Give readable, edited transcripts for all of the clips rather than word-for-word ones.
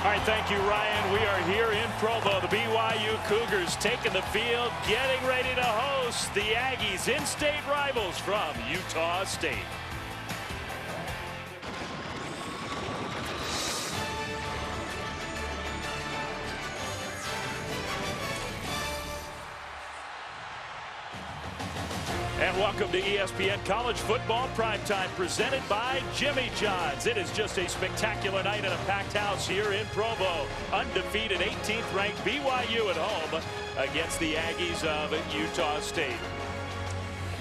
All right, thank you, Ryan. We are here in Provo. The BYU Cougars taking the field, getting ready to host the Aggies, in-state rivals from Utah State. And welcome to ESPN College Football Primetime, presented by Jimmy John's. It is just a spectacular night in a packed house here in Provo. Undefeated 18th ranked BYU at home against the Aggies of Utah State.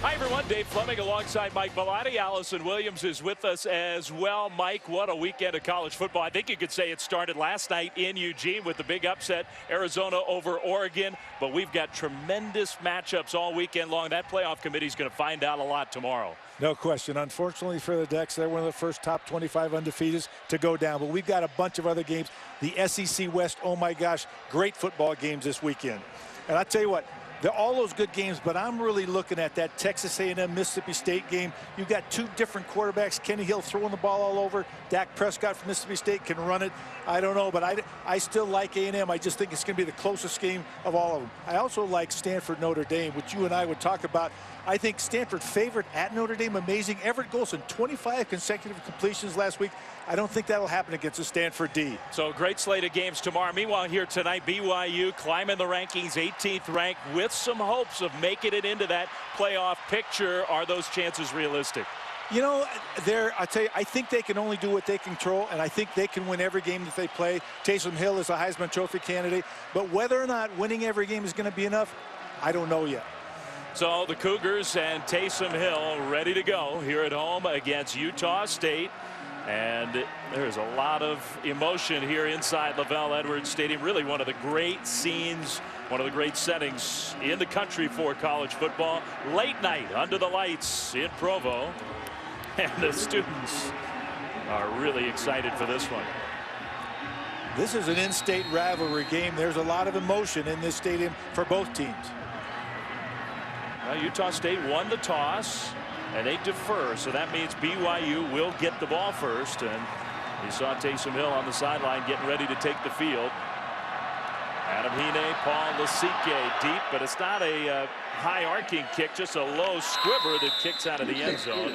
Hi, everyone. Dave Fleming alongside Mike Bellotti. Allison Williams is with us as well. Mike, what a weekend of college football. I think you could say it started last night in Eugene with the big upset, Arizona over Oregon. But we've got tremendous matchups all weekend long. That playoff committee is going to find out a lot tomorrow. No question. Unfortunately for the Ducks, they're one of the first top 25 undefeateds to go down. But we've got a bunch of other games. The SEC West, oh my gosh, great football games this weekend. And I'll tell you what, they're all those good games, but I'm really looking at that Texas A&M Mississippi State game. You've got two different quarterbacks. Kenny Hill throwing the ball all over. Dak Prescott from Mississippi State can run it. I don't know, but I still like A&M. I just think it's going to be the closest game of all of them. I also like Stanford Notre Dame, which you and I would talk about. I think Stanford favored at Notre Dame. Amazing. Everett Golson, 25 consecutive completions last week. I don't think that'll happen against the Stanford D. So great slate of games tomorrow. Meanwhile, here tonight, BYU climbing the rankings, 18th ranked, with some hopes of making it into that playoff picture. Are those chances realistic? You know, I tell you, I think they can only do what they control, and I think they can win every game that they play. Taysom Hill is a Heisman Trophy candidate, but whether or not winning every game is going to be enough, I don't know yet. So the Cougars and Taysom Hill ready to go here at home against Utah State. And there's a lot of emotion here inside Lavelle Edwards Stadium. Really one of the great scenes, one of the great settings in the country for college football. Late night under the lights in Provo. And the students are really excited for this one. This is an in-state rivalry game. There's a lot of emotion in this stadium for both teams. Well, Utah State won the toss, and they defer, so that means BYU will get the ball first. And you saw Taysom Hill on the sideline getting ready to take the field. Adam Hine, Paul Lasike deep, but it's not a high arcing kick, just a low squibber that kicks out of the end zone.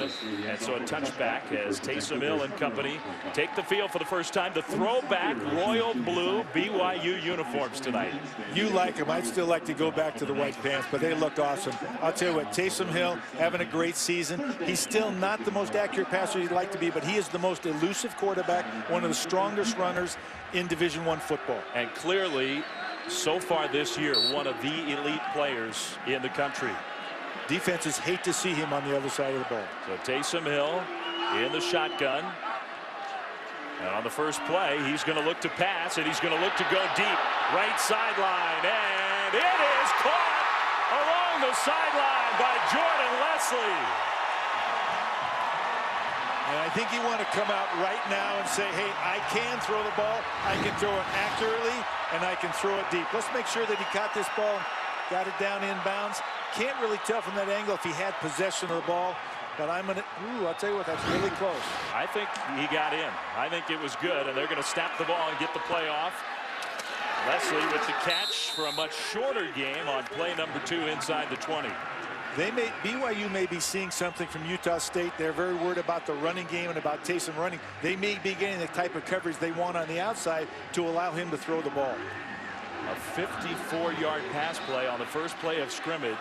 And so a touchback as Taysom Hill and company take the field for the first time. The throwback royal blue BYU uniforms tonight. You like them. I'd still like to go back to the white pants, but they look awesome. I'll tell you what, Taysom Hill having a great season. He's still not the most accurate passer he'd like to be, but he is the most elusive quarterback, one of the strongest runners in Division I football. And clearly, so far this year, one of the elite players in the country. Defenses hate to see him on the other side of the ball. So Taysom Hill in the shotgun. And on the first play, he's going to look to pass, and he's going to look to go deep. Right sideline, and it is caught along the sideline by Jordan Leslie. And I think he want to come out right now and say, hey, I can throw the ball. I can throw it accurately, and I can throw it deep. Let's make sure that he caught this ball and got it down inbounds. Can't really tell from that angle if he had possession of the ball. But I'm going to, I'll tell you what, that's really close. I think he got in. I think it was good, and they're going to snap the ball and get the play off. Leslie with the catch for a much shorter game on play number 2 inside the 20. BYU may be seeing something from Utah State. They're very worried about the running game and about Taysom running. They may be getting the type of coverage they want on the outside to allow him to throw the ball. A 54-yard pass play on the first play of scrimmage.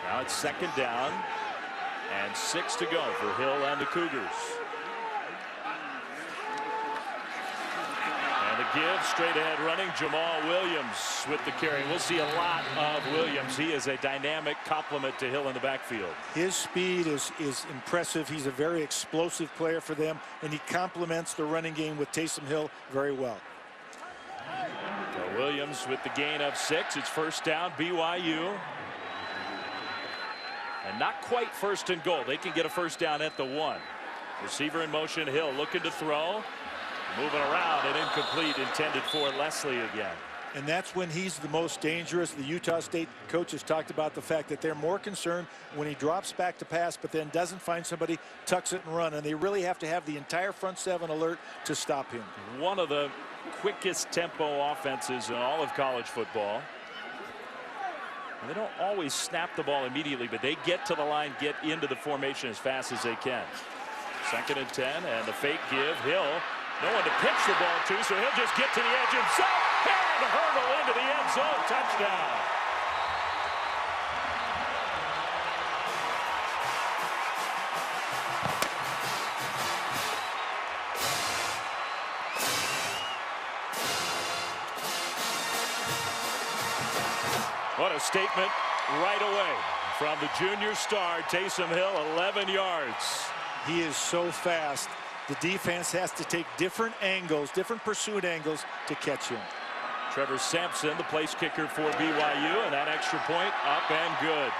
Now it's second down and 6 to go for Hill and the Cougars. Give straight ahead running, Jamal Williams with the carry. We'll see a lot of Williams. He is a dynamic complement to Hill in the backfield. His speed is impressive. He's a very explosive player for them, and he complements the running game with Taysom Hill very well. So Williams with the gain of 6. It's first down, BYU. And not quite first and goal. They can get a first down at the 1. Receiver in motion, Hill looking to throw. Moving around and incomplete, intended for Leslie again. And that's when he's the most dangerous. The Utah State coaches talked about the fact that they're more concerned when he drops back to pass but then doesn't find somebody, tucks it and run. And they really have to have the entire front 7 alert to stop him. One of the quickest tempo offenses in all of college football. And they don't always snap the ball immediately, but they get to the line, get into the formation as fast as they can. 2nd and 10, and the fake give. Hill, no one to pitch the ball to, so he'll just get to the edge himself and hurdle into the end zone. Touchdown. What a statement right away from the junior star, Taysom Hill, 11 yards. He is so fast. The defense has to take different angles, different pursuit angles to catch him. Trevor Sampson, the place kicker for BYU, and that extra point up and good.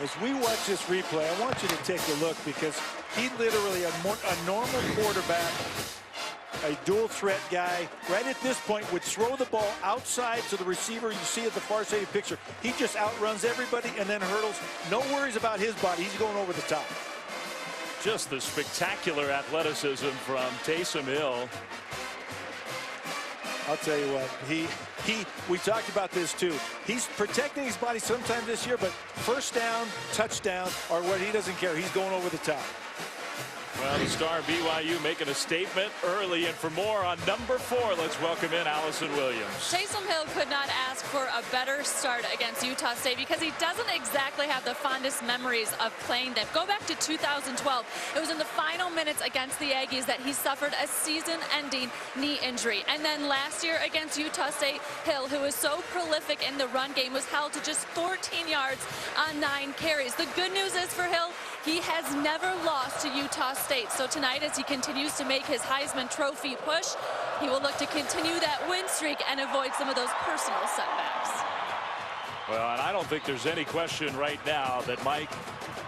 As we watch this replay, I want you to take a look, because he literally, a normal quarterback, a dual threat guy, right at this point would throw the ball outside to the receiver. You see at the far side of the picture, he just outruns everybody and then hurdles. No worries about his body. He's going over the top. Just the spectacular athleticism from Taysom Hill. I'll tell you what, we talked about this too. He's protecting his body sometimes this year, but first down, touchdown, or what, he doesn't care. He's going over the top. Well, the star BYU making a statement early, and for more on number 4, let's welcome in Allison Williams. Taysom Hill could not ask for a better start against Utah State, because he doesn't exactly have the fondest memories of playing them. Go back to 2012. It was in the final minutes against the Aggies that he suffered a season-ending knee injury. And then last year against Utah State, Hill, who is so prolific in the run game, was held to just 14 yards on 9 carries. The good news is for Hill, he has never lost to Utah State. So tonight, as he continues to make his Heisman Trophy push, he will look to continue that win streak and avoid some of those personal setbacks. Well, and I don't think there's any question right now that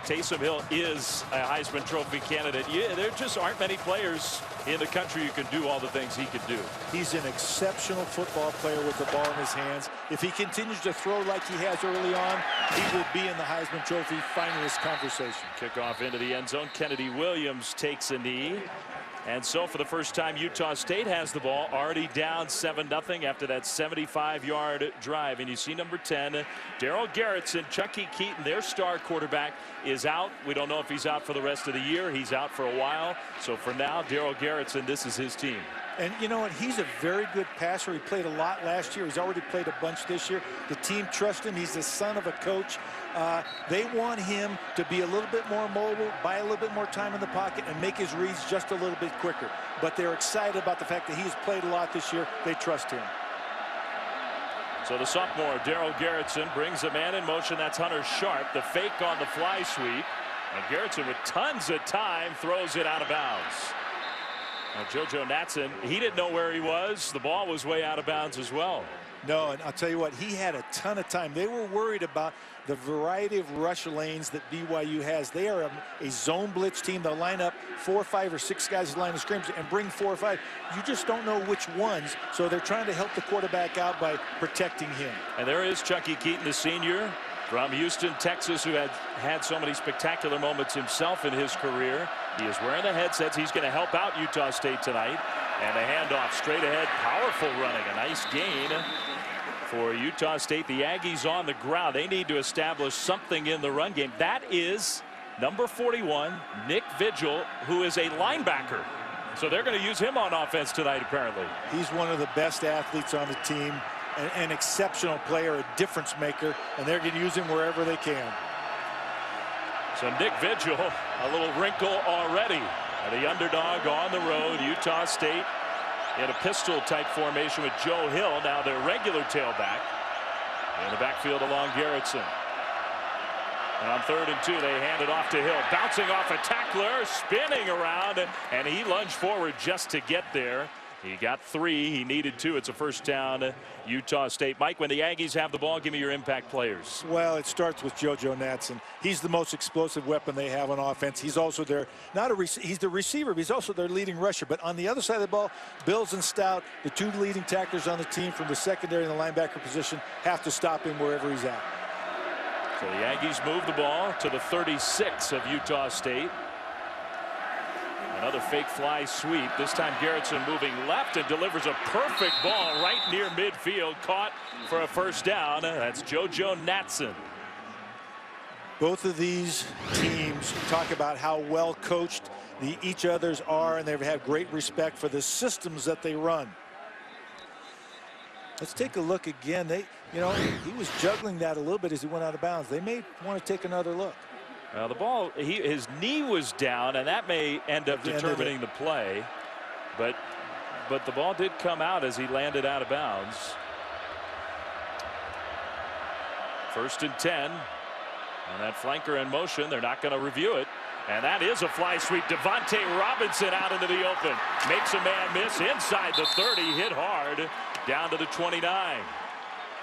Taysom Hill is a Heisman Trophy candidate. Yeah, there just aren't many players in the country who can do all the things he could do. He's an exceptional football player with the ball in his hands. If he continues to throw like he has early on, he will be in the Heisman Trophy finalist conversation. Kickoff into the end zone. Kennedy Williams takes a knee. And so for the first time, Utah State has the ball, already down 7-0 after that 75-yard drive. And you see number 10, Darrell Garrettson, Chucky Keaton, their star quarterback, is out. We don't know if he's out for the rest of the year. He's out for a while. So for now, Darrell Garrettson, this is his team. And you know what? He's a very good passer. He played a lot last year. He's already played a bunch this year. The team trusts him. He's the son of a coach. They want him to be a little bit more mobile, buy a little bit more time in the pocket, and make his reads just a little bit quicker. But they're excited about the fact that he's played a lot this year. They trust him. So the sophomore, Darrell Garrettson, brings a man in motion. That's Hunter Sharp. The fake on the fly sweep. And Garrettson, with tons of time, throws it out of bounds. Now, JoJo Natson, he didn't know where he was. The ball was way out of bounds as well. No, and I'll tell you what, he had a ton of time. They were worried about the variety of rush lanes that BYU has. They are a zone blitz team. They'll line up 4, 5, or 6 guys in the line of scrimmage and bring 4 or 5. You just don't know which ones, so they're trying to help the quarterback out by protecting him. And there is Chucky Keaton, the senior from Houston, Texas, who had so many spectacular moments himself in his career. He is wearing the headsets. He's going to help out Utah State tonight. And a handoff straight ahead. Powerful running. A nice gain for Utah State. The Aggies on the ground. They need to establish something in the run game. That is number 41, Nick Vigil, who is a linebacker. So they're going to use him on offense tonight, apparently. He's one of the best athletes on the team, an exceptional player, a difference maker, and they're going to use him wherever they can. So Nick Vigil, a little wrinkle already. The underdog on the road, Utah State in a pistol-type formation with Joe Hill, now their regular tailback. In the backfield along Garrettson. And on 3rd and 2, they hand it off to Hill. Bouncing off a tackler, spinning around, and he lunged forward just to get there. He got 3. He needed 2. It's a first down, Utah State. Mike, when the Aggies have the ball, give me your impact players. Well, it starts with JoJo Natson. He's the most explosive weapon they have on offense. He's also their, he's the receiver, but he's also their leading rusher. But on the other side of the ball, Bills and Stout, the 2 leading tacklers on the team from the secondary and the linebacker position, have to stop him wherever he's at. So the Aggies move the ball to the 36 of Utah State. Another fake fly sweep. This time Garrettson moving left and delivers a perfect ball right near midfield. Caught for a first down. That's JoJo Natson. Both of these teams talk about how well coached each others are, and they have great respect for the systems that they run. Let's take a look again. He was juggling that a little bit as he went out of bounds. They may want to take another look. Well, the ball, his knee was down, and that may end up determining the play. But the ball did come out as he landed out of bounds. 1st and 10. And that flanker in motion. They're not going to review it. And that is a fly sweep. Devontae Robinson out into the open. Makes a man miss inside the 30. Hit hard down to the 29.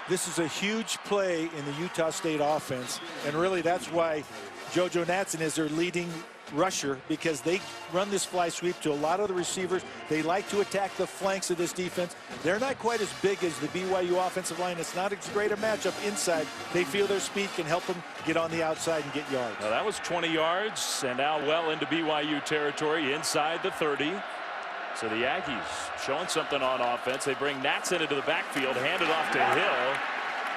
This is a huge play in the Utah State offense. And really that's why JoJo Natson is their leading rusher, because they run this fly sweep to a lot of the receivers. They like to attack the flanks of this defense. They're not quite as big as the BYU offensive line. It's not as great a matchup inside. They feel their speed can help them get on the outside and get yards. Well, that was 20 yards, and now well into BYU territory inside the 30. So the Aggies showing something on offense. They bring Natson into the backfield, hand it off to Hill,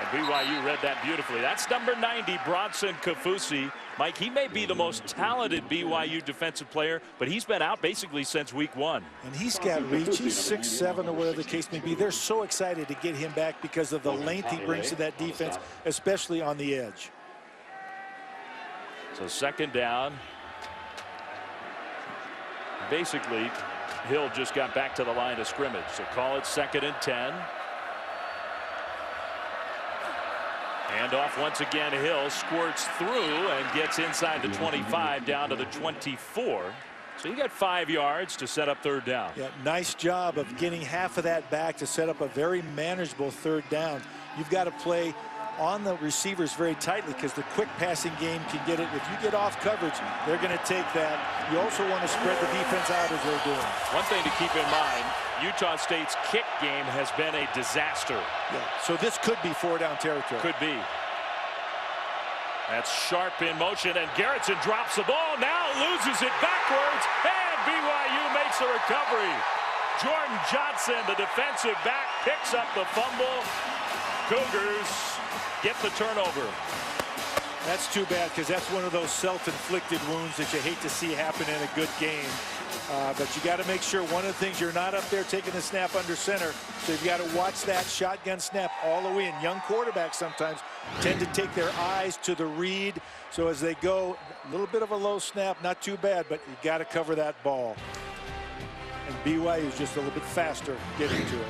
and BYU read that beautifully. That's number 90, Bronson Kafusi. Mike, he may be the most talented BYU defensive player, but he's been out basically since week 1. And he's got reach. He's 6'7", or whatever the case may be. They're so excited to get him back because of the length he brings to that defense, especially on the edge. So 2nd down. Basically, Hill just got back to the line of scrimmage. So call it 2nd and 10. Handoff once again. Hill squirts through and gets inside the 25 down to the 24. So you got 5 yards to set up 3rd down. Yeah, nice job of getting half of that back to set up a very manageable 3rd down. You've got to play on the receivers very tightly, because the quick passing game can get it. If you get off coverage, they're going to take that. You also want to spread the defense out as they're doing. One thing to keep in mind, Utah State's kick game has been a disaster. Yeah, so this could be 4-down territory. Could be. That's Sharp in motion, and Garrettson drops the ball, now loses it backwards, and BYU makes a recovery. Jordan Johnson, the defensive back, picks up the fumble. Cougars get the turnover. That's too bad, because that's one of those self-inflicted wounds that you hate to see happen in a good game. But you got to make sure, one of the things, you're not up there taking the snap under center, so you've got to watch that shotgun snap all the way in. Young quarterbacks sometimes tend to take their eyes to the read, so as they go, a little bit of a low snap, not too bad, but you got to cover that ball. And BYU is just a little bit faster getting to it.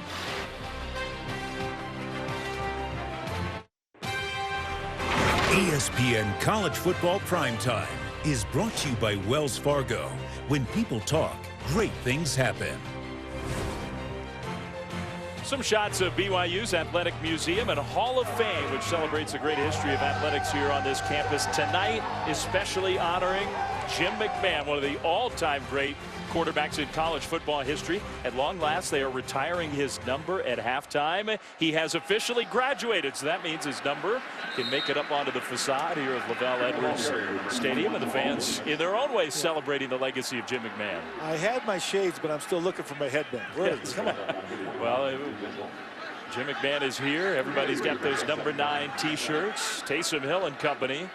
ESPN College Football Primetime is brought to you by Wells Fargo. When people talk, great things happen. Some shots of BYU's Athletic Museum and Hall of Fame, which celebrates the great history of athletics here on this campus tonight, especially honoring Jim McMahon, one of the all-time great quarterbacks in college football history. At long last, they are retiring his number at halftime. He has officially graduated, so that means his number can make it up onto the facade here at LaVell Edwards Stadium, and the fans in their own way celebrating the legacy of Jim McMahon. I had my shades, but I'm still looking for my headband. Where is it? Come on. Well, Jim McMahon is here. Everybody's got those number 9 t-shirts. Taysom Hill and company.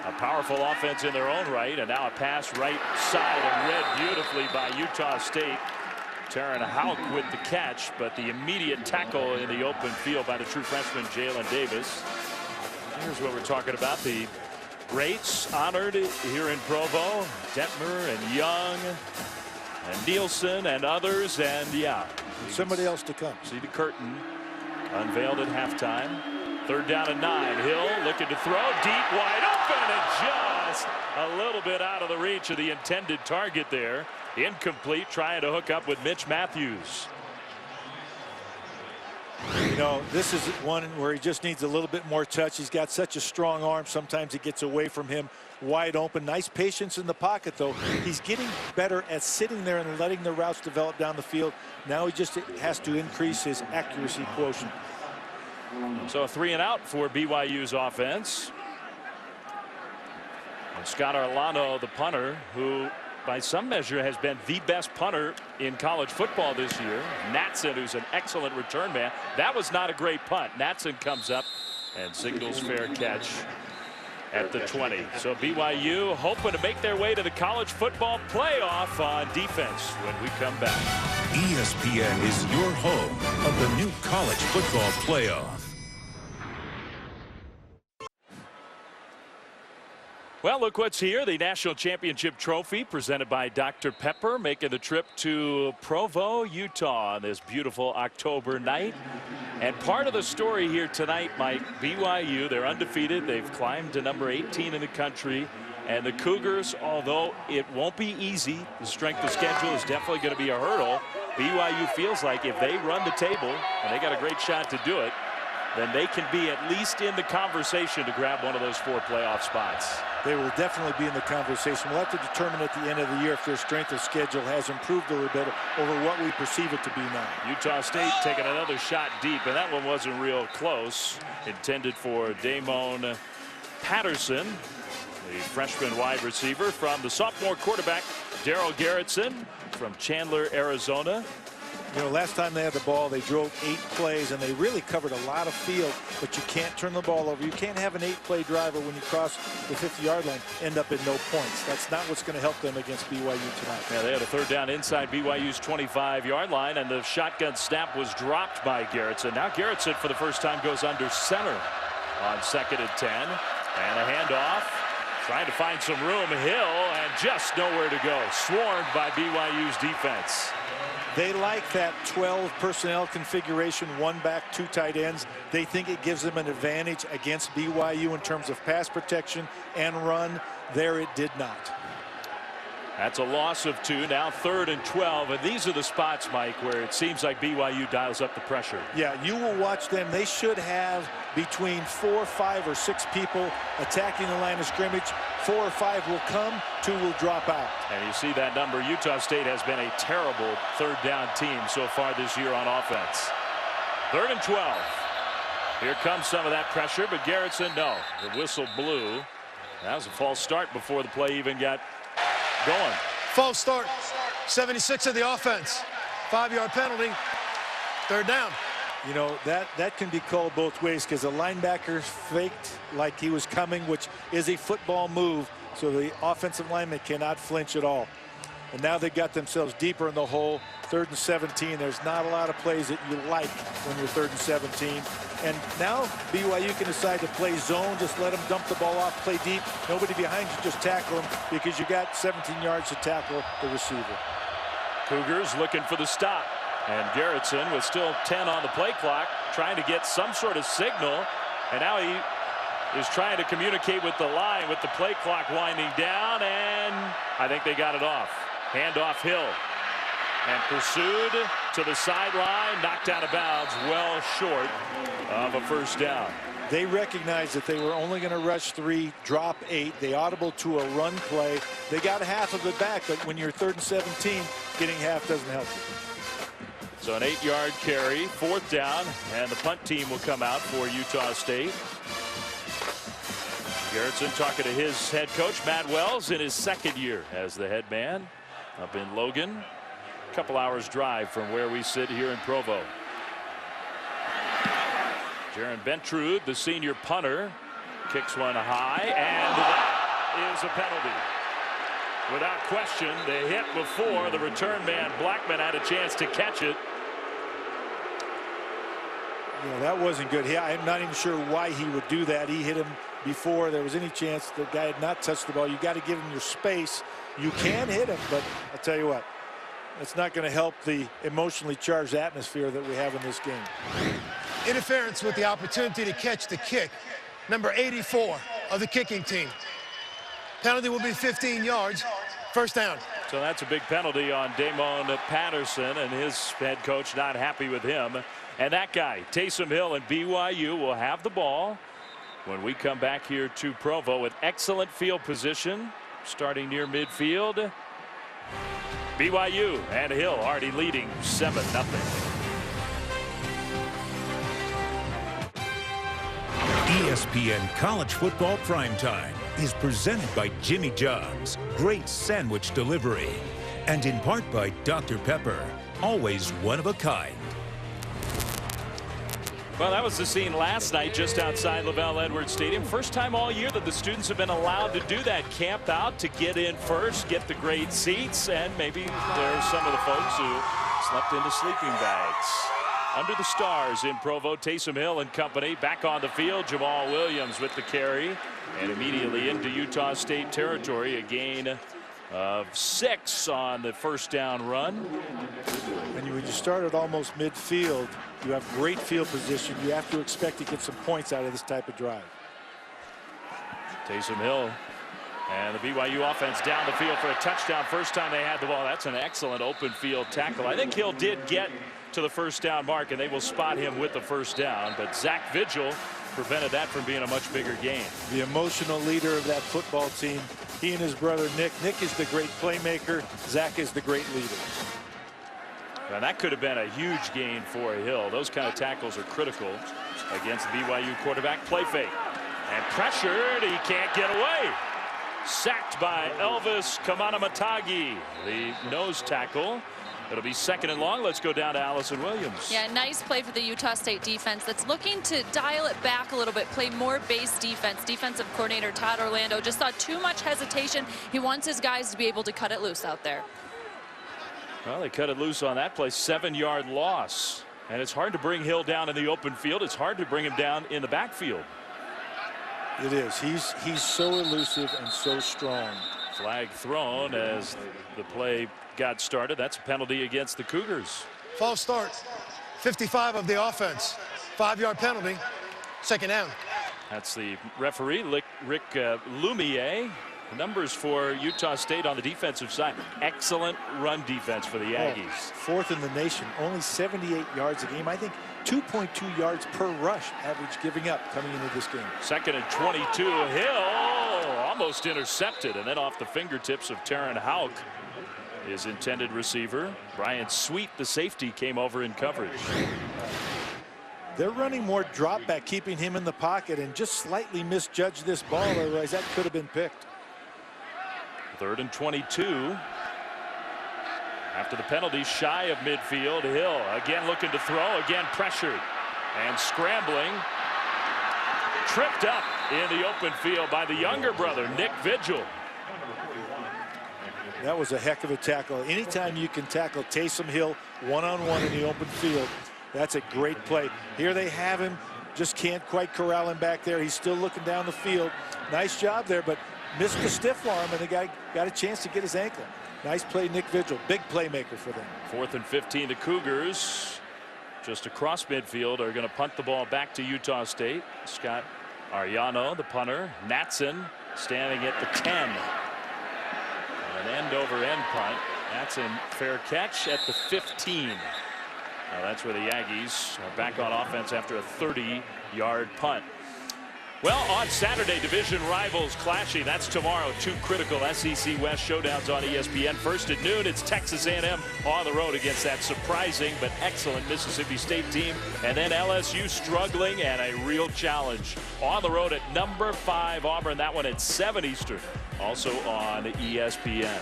A powerful offense in their own right, and now a pass right side and read beautifully by Utah State. Taron Houck with the catch, but the immediate tackle in the open field by the true freshman Jalen Davis. Here's what we're talking about. The greats honored here in Provo. Detmer and Young and Nielsen and others, and yeah. Somebody else to come. See the curtain unveiled at halftime. 3rd down and 9. Hill looking to throw deep, wide open, and just a little bit out of the reach of the intended target there. Incomplete, trying to hook up with Mitch Matthews. You know, this is one where he just needs a little bit more touch. He's got such a strong arm. Sometimes it gets away from him wide open. Nice patience in the pocket, though. He's getting better at sitting there and letting the routes develop down the field. Now he just has to increase his accuracy quotient. So a 3-and-out for BYU's offense. And Scott Arlano, the punter, who by some measure, has been the best punter in college football this year. Natson, who's an excellent return man. That was not a great punt. Natson comes up and signals fair catch at the 20. So BYU hoping to make their way to the college football playoff on defense when we come back. ESPN is your home of the new college football playoff. Well, look what's here. The national championship trophy presented by Dr. Pepper, making the trip to Provo, Utah on this beautiful October night. And part of the story here tonight, Mike, BYU, they're undefeated. They've climbed to number 18 in the country. And the Cougars, although it won't be easy, the strength of schedule is definitely going to be a hurdle. BYU feels like if they run the table, and they got a great shot to do it, then they can be at least in the conversation to grab one of those 4 playoff spots. They will definitely be in the conversation. We'll have to determine at the end of the year if their strength of schedule has improved a little bit over what we perceive it to be now. Utah State taking another shot deep, and that one wasn't real close. Intended for Damone Patterson, the freshman wide receiver from the sophomore quarterback Darrell Garrettson from Chandler, Arizona. You know, last time they had the ball, they drove 8 plays, and they really covered a lot of field, but you can't turn the ball over. You can't have an 8-play driver when you cross the 50-yard line end up in no points. That's not what's going to help them against BYU tonight. Yeah, they had a 3rd down inside BYU's 25-yard line, and the shotgun snap was dropped by Garrettson. Now Garrettson, for the first time, goes under center on 2nd and 10. And a handoff. Trying to find some room. Hill, and just nowhere to go. Swarmed by BYU's defense. They like that 12 personnel configuration, 1 back, 2 tight ends. They think it gives them an advantage against BYU in terms of pass protection and run. There it did not. That's a loss of 2. Now 3rd and 12. And these are the spots, Mike, where it seems like BYU dials up the pressure. Yeah, you will watch them. They should have between 4, 5, or 6 people attacking the line of scrimmage. 4 or 5 will come, 2 will drop out. And you see that number. Utah State has been a terrible 3rd down team so far this year on offense. 3rd and 12. Here comes some of that pressure, but Garrettson, no. The whistle blew. That was a false start before the play even got going. False start. 76 of the offense. 5-yard penalty. 3rd down. You know, that can be called both ways, because the linebacker faked like he was coming, which is a football move, so the offensive lineman cannot flinch at all. And now they got themselves deeper in the hole. 3rd and 17. There's not a lot of plays that you like when you're 3rd and 17. And now BYU can decide to play zone, just let them dump the ball off, play deep. Nobody behind you, just tackle them, because you got 17 yards to tackle the receiver. Cougars looking for the stop. And Garrettson, with still 10 on the play clock, trying to get some sort of signal. And now he is trying to communicate with the line with the play clock winding down. And I think they got it off. Handoff Hill. And pursued to the sideline, knocked out of bounds, well short of a 1st down. They recognized that they were only going to rush 3, drop 8. They audible to a run play. They got half of it back, but when you're 3rd and 17, getting half doesn't help you. So an 8-yard carry, 4th down, and the punt team will come out for Utah State. Garrettson talking to his head coach, Matt Wells, in his 2nd year as the head man up in Logan. A couple hours drive from where we sit here in Provo. Jaron Bentrude, the senior punter, kicks one high, and that is a penalty. Without question, the hit before the return man Blackman had a chance to catch it. Yeah, that wasn't good. I'm not even sure why he would do that. He hit him before there was any chance the guy had not touched the ball. You got to give him your space. You can hit him, but I'll tell you what, it's not going to help the emotionally charged atmosphere that we have in this game. Interference with the opportunity to catch the kick. Number 84 of the kicking team. Penalty will be 15 yards. 1st down. So that's a big penalty on Damone Patterson, and his head coach not happy with him. And that guy, Taysom Hill, and BYU will have the ball when we come back here to Provo with excellent field position starting near midfield. BYU and Hill already leading 7-0. ESPN College Football Primetime is presented by Jimmy John's Great Sandwich Delivery, and in part by Dr. Pepper, always one of a kind. Well, that was the scene last night just outside Lavelle Edwards Stadium. First time all year that the students have been allowed to do that. Camp out to get in first, get the great seats, and maybe there's some of the folks who slept into sleeping bags. Under the stars in Provo, Taysom Hill and company. Back on the field, Jamal Williams with the carry. And immediately into Utah State territory. A gain of 6 on the first down run. And when you start at almost midfield, you have great field position. You have to expect to get some points out of this type of drive. Taysom Hill and the BYU offense down the field for a touchdown. First time they had the ball. That's an excellent open field tackle. I think Hill did get to the first down mark, and they will spot him with the first down. But Zach Vigil prevented that from being a much bigger gain. The emotional leader of that football team. He and his brother Nick. Nick is the great playmaker. Zach is the great leader. And that could have been a huge gain for Hill. Those kind of tackles are critical against the BYU quarterback. Play fake and pressured. He can't get away. Sacked by Elvis Kamanamatagi, the nose tackle. It'll be second and long. Let's go down to Allison Williams. Yeah, nice play for the Utah State defense that's looking to dial it back a little bit, play more base defense. Defensive coordinator Todd Orlando just saw too much hesitation. He wants his guys to be able to cut it loose out there. Well, they cut it loose on that play. 7-yard loss. And it's hard to bring Hill down in the open field. It's hard to bring him down in the backfield. It is. He's so elusive and so strong. Flag thrown as the play got started. That's a penalty against the Cougars. False start. 55 of the offense. 5-yard penalty. Second down. That's the referee, Rick Lumiere. Numbers for Utah State on the defensive side. Excellent run defense for the Aggies. Fourth in the nation. Only 78 yards a game. I think 2.2 yards per rush average giving up coming into this game. Second and 22. Hill almost intercepted, and then off the fingertips of Taron Houck, his intended receiver. Brian Sweet, the safety, came over in coverage. They're running more drop back, keeping him in the pocket, and just slightly misjudged this ball. Otherwise, that could have been picked. Third and 22. After the penalty, shy of midfield. Hill again looking to throw, again pressured and scrambling. Tripped up in the open field by the younger brother, Nick Vigil. That was a heck of a tackle. Anytime you can tackle Taysom Hill one-on-one in the open field, that's a great play. Here they have him, just can't quite corral him back there. He's still looking down the field. Nice job there, but missed the stiff arm, and the guy got a chance to get his ankle. Nice play, Nick Vigil. Big playmaker for them. 4th and 15. The Cougars just across midfield are going to punt the ball back to Utah State. Scott Ariano, the punter. Natson standing at the 10. An end-over-end punt. Natson fair catch at the 15. Now that's where the Aggies are back on offense after a 30-yard punt. Well, on Saturday, division rivals clashing. That's tomorrow. 2 critical SEC West showdowns on ESPN. First at noon, it's Texas A&M on the road against that surprising but excellent Mississippi State team. And then LSU struggling and a real challenge on the road at number 5 Auburn. That one at 7 Eastern. Also on ESPN.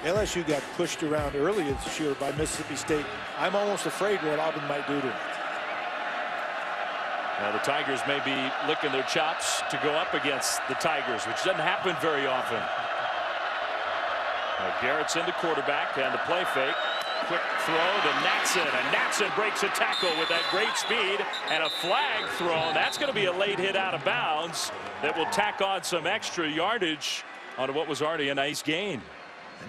LSU got pushed around earlier this year by Mississippi State. I'm almost afraid what Auburn might do to it. The Tigers may be licking their chops to go up against the Tigers, which doesn't happen very often. Garrett's in the quarterback and the play fake. Quick throw to Natson, and Natson breaks a tackle with that great speed, and a flag thrown. That's going to be a late hit out of bounds that will tack on some extra yardage on what was already a nice gain.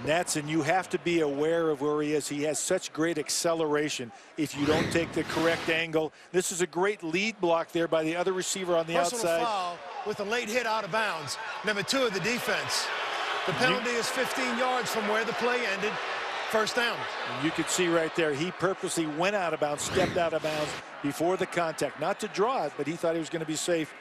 Natson, you have to be aware of where he is. He has such great acceleration if you don't take the correct angle. This is a great lead block there by the other receiver on the outside. Foul with a late hit out of bounds. Number 2 of the defense. The penalty is 15 yards from where the play ended. First down. And you could see right there, he purposely went out of bounds, stepped out of bounds before the contact. Not to draw it, but he thought he was going to be safe.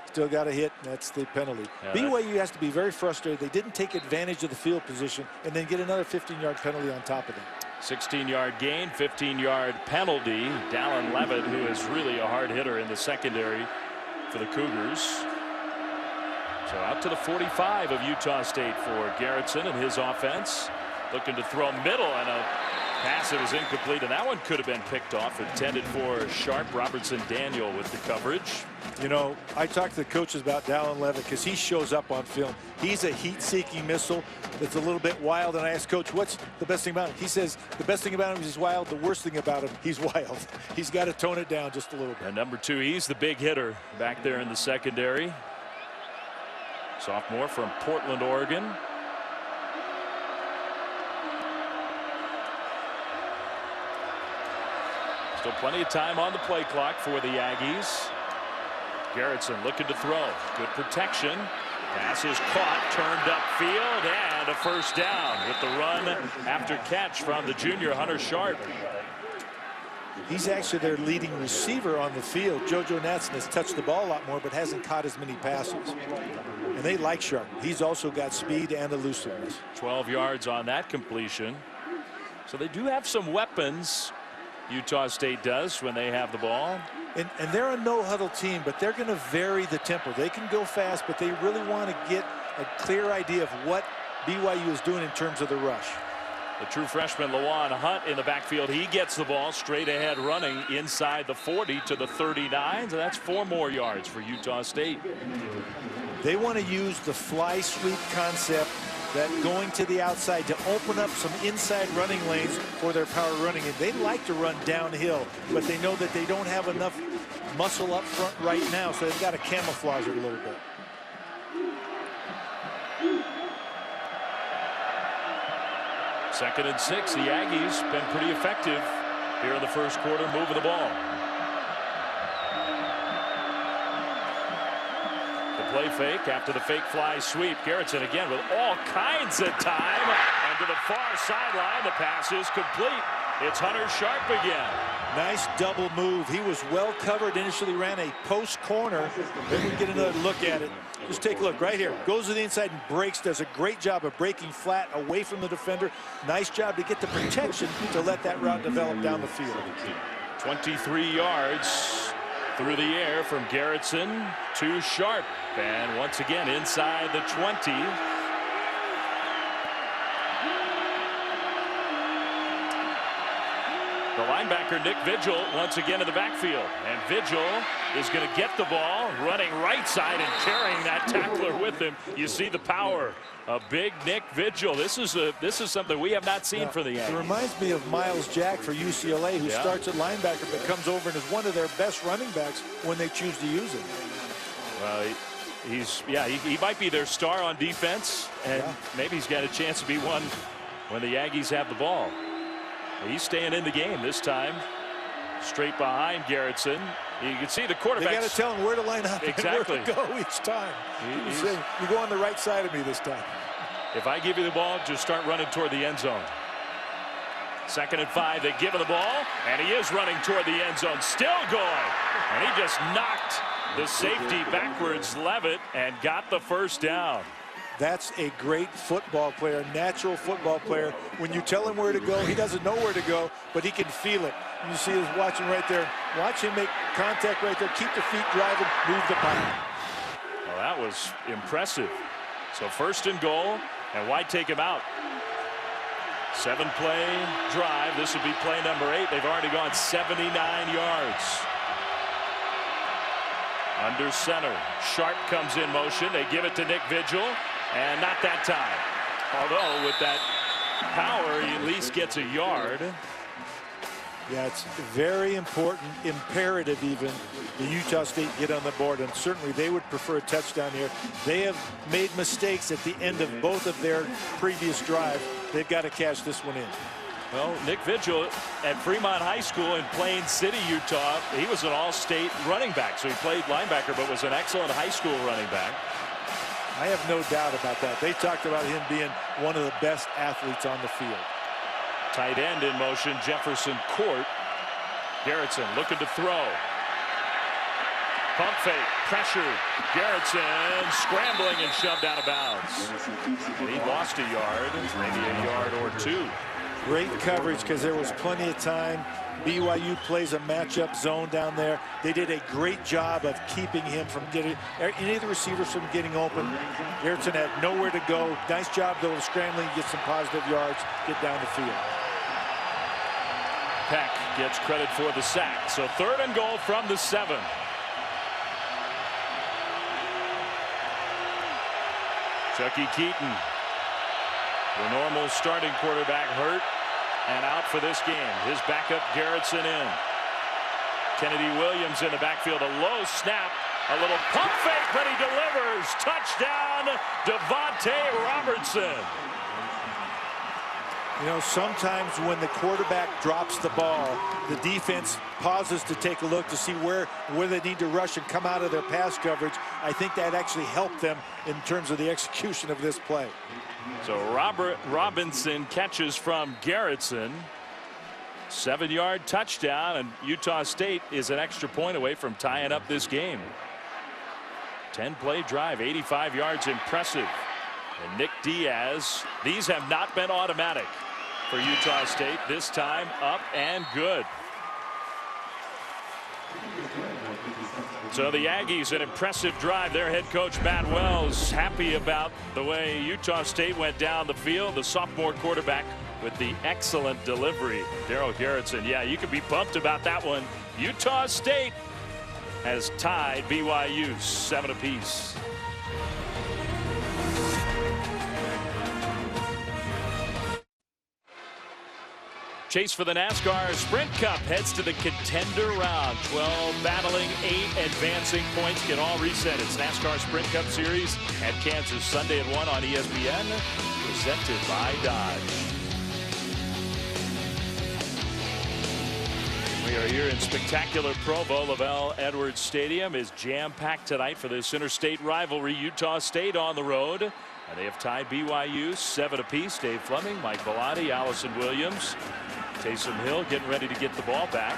Still got a hit, and that's the penalty. BYU has to be very frustrated. They didn't take advantage of the field position and then get another 15-yard penalty on top of that. 16-yard gain, 15-yard penalty. Dallin Levitt, who is really a hard hitter in the secondary for the Cougars. So out to the 45 of Utah State for Garrettson and his offense. Looking to throw middle, and a pass that was incomplete, and that one could have been picked off, intended for Sharp. Robertson Daniel with the coverage. You know, I talked to the coaches about Dallin Levitt because he shows up on film. He's a heat-seeking missile that's a little bit wild, and I asked Coach, what's the best thing about him? He says the best thing about him is he's wild. The worst thing about him, he's wild. He's got to tone it down just a little bit. And number 2, he's the big hitter back there in the secondary. Sophomore from Portland, Oregon. Still plenty of time on the play clock for the Aggies. Garrettson looking to throw. Good protection. Pass is caught, turned upfield, and a first down with the run after catch from the junior Hunter Sharp. He's actually their leading receiver on the field. JoJo Natson has touched the ball a lot more, but hasn't caught as many passes. And they like Sharp. He's also got speed and elusiveness. 12 yards on that completion. So they do have some weapons. Utah State does when they have the ball. And they're a no-huddle team, but they're going to vary the tempo. They can go fast, but they really want to get a clear idea of what BYU is doing in terms of the rush. The true freshman Lawan Hunt in the backfield. He gets the ball straight ahead, running inside the 40 to the 39. So that's 4 more yards for Utah State. They want to use the fly sweep concept, that going to the outside to open up some inside running lanes for their power running. And they like to run downhill, but they know that they don't have enough muscle up front right now, so they've got to camouflage it a little bit. Second and 6. The Aggies been pretty effective here in the first quarter, moving the ball. Play fake after the fake fly sweep. Garrettson again with all kinds of time, and to the far sideline, the pass is complete. It's Hunter Sharp again. Nice double move. He was well covered, initially ran a post corner. Then we get another look at it. Just take a look right here. Goes to the inside and breaks. Does a great job of breaking flat away from the defender. Nice job to get the protection to let that route develop down the field. 23 yards through the air from Garrettson to Sharp. And once again inside the 20. The linebacker Nick Vigil once again in the backfield. And Vigil is going to get the ball, running right side and carrying that tackler with him. You see the power of big Nick Vigil. This is something we have not seen for the Yankees. It reminds me of Miles Jack for UCLA, who starts at linebacker but comes over and is one of their best running backs when they choose to use him. Well, he might be their star on defense, and maybe he's got a chance to be one when the Aggies have the ball. He's staying in the game this time, straight behind Garrettson. You can see the quarterback. They got to tell him where to line up exactly. and where to go each time. You go on the right side of me this time. If I give you the ball, just start running toward the end zone. 2nd and 5. They give him the ball, and he is running toward the end zone. Still going, and he just knocked the safety backwards, Levitt, and got the first down. That's a great football player, natural football player. When you tell him where to go, he doesn't know where to go, but he can feel it. And you see him watching right there. Watch him make contact right there. Keep the feet driving, move the body. Well, that was impressive. So 1st and goal, and why take him out? 7-play drive. This would be play number 8. They've already gone 79 yards. Under center. Sharp comes in motion. They give it to Nick Vigil, and not that time. Although with that power, he at least gets a yard. Yeah, it's very important, imperative even, the Utah State get on the board, and certainly they would prefer a touchdown here. They have made mistakes at the end of both of their previous drives. They've got to cash this one in. Well, Nick Vigil at Fremont High School in Plain City, Utah, he was an all-state running back. So he played linebacker, but was an excellent high school running back. I have no doubt about that. They talked about him being one of the best athletes on the field. Tight end in motion, Jefferson Court. Garrettson looking to throw. Pump fake, pressure. Garrettson scrambling and shoved out of bounds. And he lost a yard, maybe a yard or 2. Great coverage because there was plenty of time. BYU plays a matchup zone down there. They did a great job of keeping him from getting any of the receivers from getting open. Garrettson had nowhere to go. Nice job though of scrambling, get some positive yards, get down the field. Peck gets credit for the sack. So 3rd and goal from the 7. Chucky Keaton, the normal starting quarterback, hurt and out for this game. His backup Garrettson in. Kennedy Williams in the backfield. A low snap. A little pump fake, but he delivers. Touchdown, Devontae Robertson. You know, sometimes when the quarterback drops the ball, the defense pauses to take a look to see where they need to rush and come out of their pass coverage. I think that actually helped them in terms of the execution of this play. So Robinson catches from Garrettson. 7-yard touchdown, and Utah State is an extra point away from tying up this game. 10-play drive, 85 yards, impressive. And Nick Diaz, these have not been automatic for Utah State. This time up and good. So the Aggies, an impressive drive. Their head coach Matt Wells happy about the way Utah State went down the field. The sophomore quarterback with the excellent delivery. Darryl Garrettson, yeah, you could be pumped about that one. Utah State has tied BYU 7 apiece. Chase for the NASCAR Sprint Cup heads to the contender round. 12 battling, 8 advancing points get all reset. It's NASCAR Sprint Cup Series at Kansas Sunday at 1 on ESPN. Presented by Dodge. We are here in spectacular Provo. Lavelle Edwards Stadium is jam-packed tonight for this interstate rivalry. Utah State on the road. And they have tied BYU 7 apiece. Dave Fleming, Mike Bellotti, Allison Williams, Taysom Hill getting ready to get the ball back.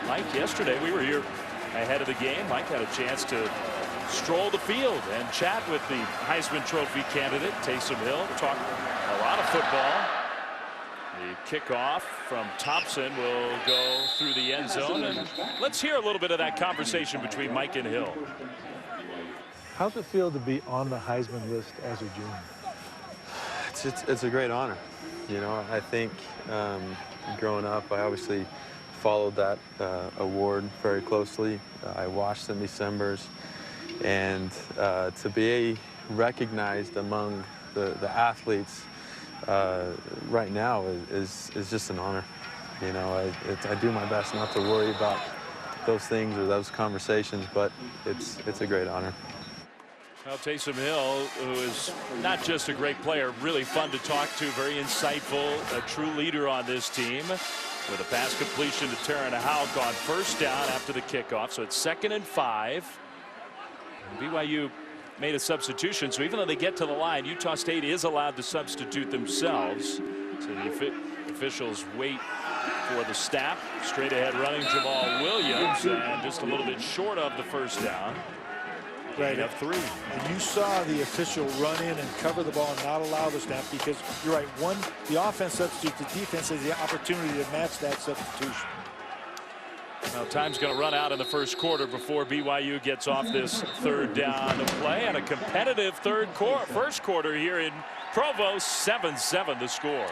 Mike, yesterday we were here ahead of the game. Mike had a chance to stroll the field and chat with the Heisman Trophy candidate, Taysom Hill. Talk a lot of football. The kickoff from Thompson will go through the end zone. And let's hear a little bit of that conversation between Mike and Hill. How's it feel to be on the Heisman list as a junior? It's a great honor. You know, I think growing up, I obviously followed that award very closely. I watched the Decembers, and to be recognized among the athletes right now is just an honor. You know, I do my best not to worry about those things or those conversations, but it's a great honor. Well, Taysom Hill, who is not just a great player, really fun to talk to, very insightful, a true leader on this team, with a pass completion to Taron Houck on first down after the kickoff. So it's 2nd and 5. And BYU made a substitution, so even though they get to the line, Utah State is allowed to substitute themselves. So the officials wait for the snap. Straight ahead running Jamal Williams, and just a little bit short of the first down. Right up 3. And you saw the official run in and cover the ball and not allow the snap, because you're right, the offense substitutes, the defense has the opportunity to match that substitution. Now time's going to run out in the first quarter before BYU gets off this 3rd down to play, and a competitive first quarter here in Provo. 7-7 the score.